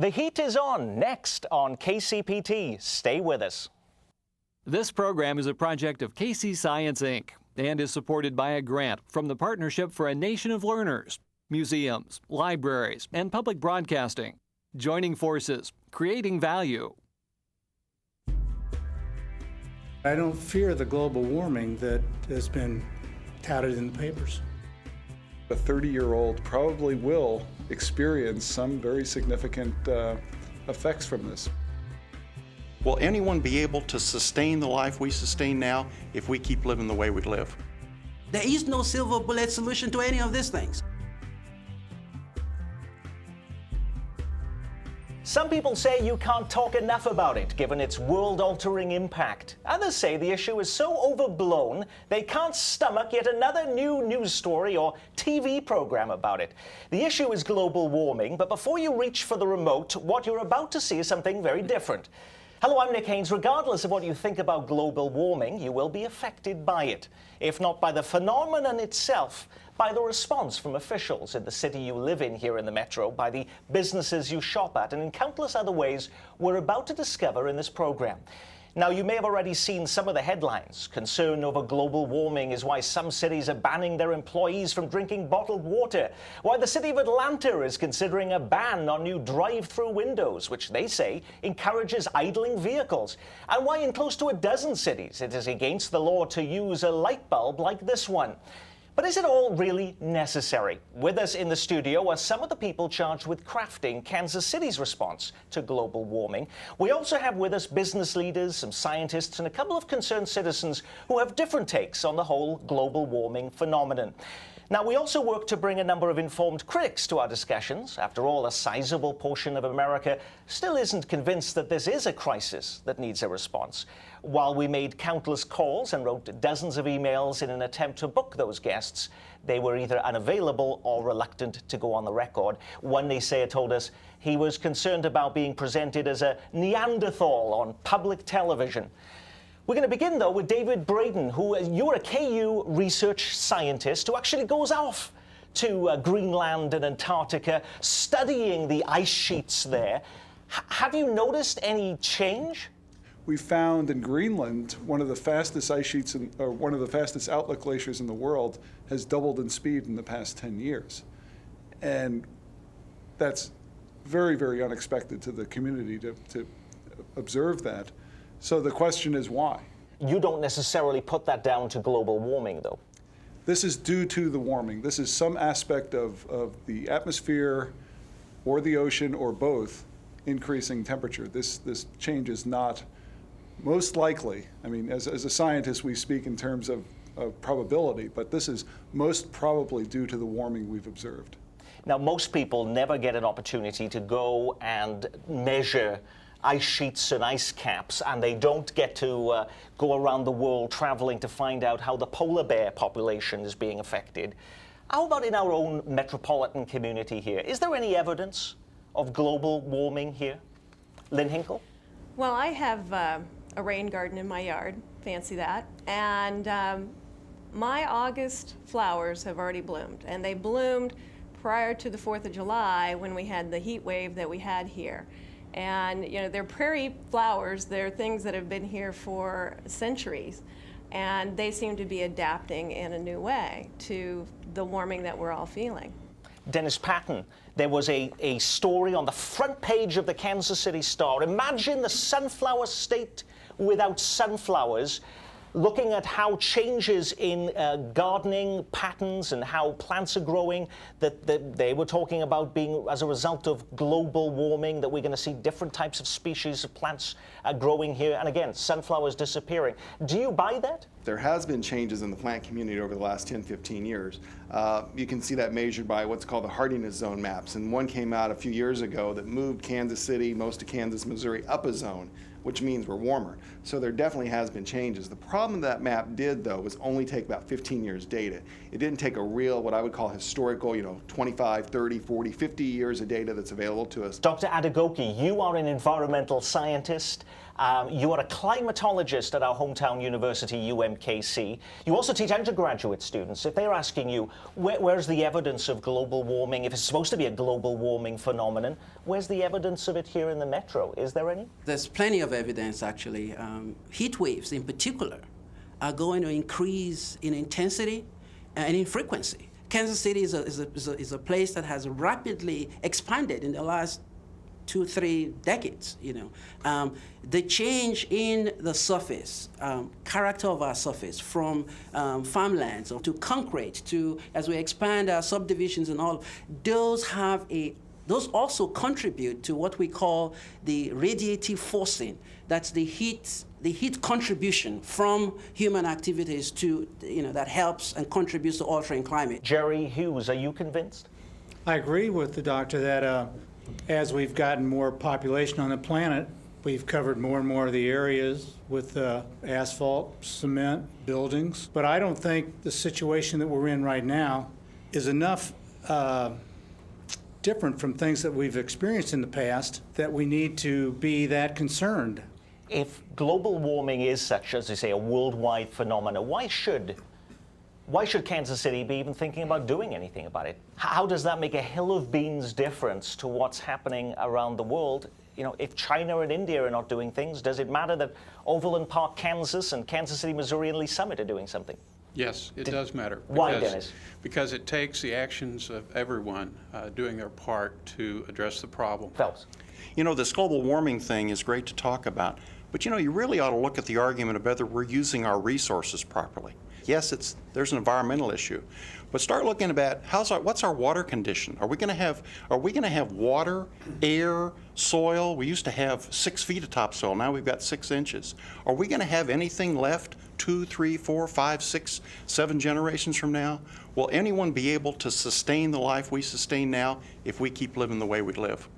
The heat is on next on KCPT. Stay with us. This program is a project of KC Science, Inc. and is supported by a grant from the Partnership for a Nation of Learners, museums, libraries, and public broadcasting. Joining forces, creating value. I don't fear the global warming that has been touted in the papers. A 30-year-old probably will experience some very significant effects from this. Will anyone be able to sustain the life we sustain now if we keep living the way we live? There is no silver bullet solution to any of these things. Some people say you can't talk enough about it, given its world-altering impact. Others say the issue is so overblown, they can't stomach yet another new news story or TV program about it. The issue is global warming, but before you reach for the remote, what you're about to see is something very different. Hello, I'm Nick Haines. Regardless of what you think about global warming, you will be affected by it. If not by the phenomenon itself, by the response from officials in the city you live in here in the metro, by the businesses you shop at, and in countless other ways we're about to discover in this program. Now, you may have already seen some of the headlines. Concern over global warming is why some cities are banning their employees from drinking bottled water, why the city of Atlanta is considering a ban on new drive-through windows, which they say encourages idling vehicles, and why in close to a dozen cities it is against the law to use a light bulb like this one. But is it all really necessary? With us in the studio are some of the people charged with crafting Kansas City's response to global warming. We also have with us business leaders, some scientists, and a couple of concerned citizens who have different takes on the whole global warming phenomenon. Now, we also work to bring a number of informed critics to our discussions. After all, a sizable portion of America still isn't convinced that this is a crisis that needs a response. While we made countless calls and wrote dozens of emails in an attempt to book those guests, they were either unavailable or reluctant to go on the record. One naysayer told us he was concerned about being presented as a Neanderthal on public television. We're going to begin, though, with David Braden, you're a KU research scientist who actually goes off to Greenland and Antarctica, studying the ice sheets there. Have you noticed any change? We found in Greenland one of the fastest ice sheets, or one of the fastest outlet glaciers in the world has doubled in speed in the past 10 years. And that's very, very unexpected to the community to observe that. So the question is why? You don't necessarily put that down to global warming, though. This is due to the warming. This is some aspect of the atmosphere or the ocean or both increasing temperature. This change is not most likely. I mean, as a scientist, we speak in terms of probability, but this is most probably due to the warming we've observed. Now, most people never get an opportunity to go and measure ice sheets and ice caps, and they don't get to go around the world traveling to find out how the polar bear population is being affected. How about in our own metropolitan community here? Is there any evidence of global warming here? Lynn Hinkle? Well, I have a rain garden in my yard, fancy that, and my August flowers have already bloomed, and they bloomed prior to the 4th of July when we had the heat wave that we had here. And, you know, they're prairie flowers. They're things that have been here for centuries. And they seem to be adapting in a new way to the warming that we're all feeling. Dennis Patton, there was a story on the front page of the Kansas City Star. Imagine the sunflower state without sunflowers, looking at how changes in gardening patterns and how plants are growing, that they were talking about being as a result of global warming, that we're going to see different types of species of plants growing here. And again, sunflowers disappearing. Do you buy that? There has been changes in the plant community over the last 10, 15 years. You can see that measured by what's called the hardiness zone maps. And one came out a few years ago that moved Kansas City, most of Kansas, Missouri, up a zone, which means we're warmer. So there definitely has been changes. The problem that map did, though, was only take about 15 years data. It didn't take a real, what I would call historical, 25, 30, 40, 50 years of data that's available to us. Dr. Adegoke, you are an environmental scientist. You are a climatologist at our hometown university, UMKC. You also teach undergraduate students. If they're asking you, where's the evidence of global warming, if it's supposed to be a global warming phenomenon, where's the evidence of it here in the metro? Is there any? There's plenty of evidence, actually. Heat waves, in particular, are going to increase in intensity and in frequency. Kansas City is a place that has rapidly expanded in the last 2-3 decades. The change in the surface, character of our surface, from farmlands to concrete to, as we expand our subdivisions and all, those also contribute to what we call the radiative forcing. That's the heat contribution from human activities to, that helps and contributes to altering climate. Jerry Hughes, are you convinced? I agree with the doctor that as we've gotten more population on the planet, we've covered more and more of the areas with asphalt, cement, buildings. But I don't think the situation that we're in right now is enough different from things that we've experienced in the past that we need to be that concerned. If global warming is such, as you say, a worldwide phenomenon, why should Kansas City be even thinking about doing anything about it? How does that make a hill of beans difference to what's happening around the world? If China and India are not doing things, does it matter that Overland Park, Kansas, and Kansas City, Missouri, and Lee Summit are doing something? Yes, it does matter. Why, Dennis? Because it takes the actions of everyone doing their part to address the problem. Phelps. This global warming thing is great to talk about, but you really ought to look at the argument of whether we're using our resources properly. Yes, there's an environmental issue, but start looking at what's our water condition? Are we going to have water, air, soil? We used to have 6 feet of topsoil. Now we've got 6 inches. Are we going to have anything left 2, 3, 4, 5, 6, 7 generations from now? Will anyone be able to sustain the life we sustain now if we keep living the way we live?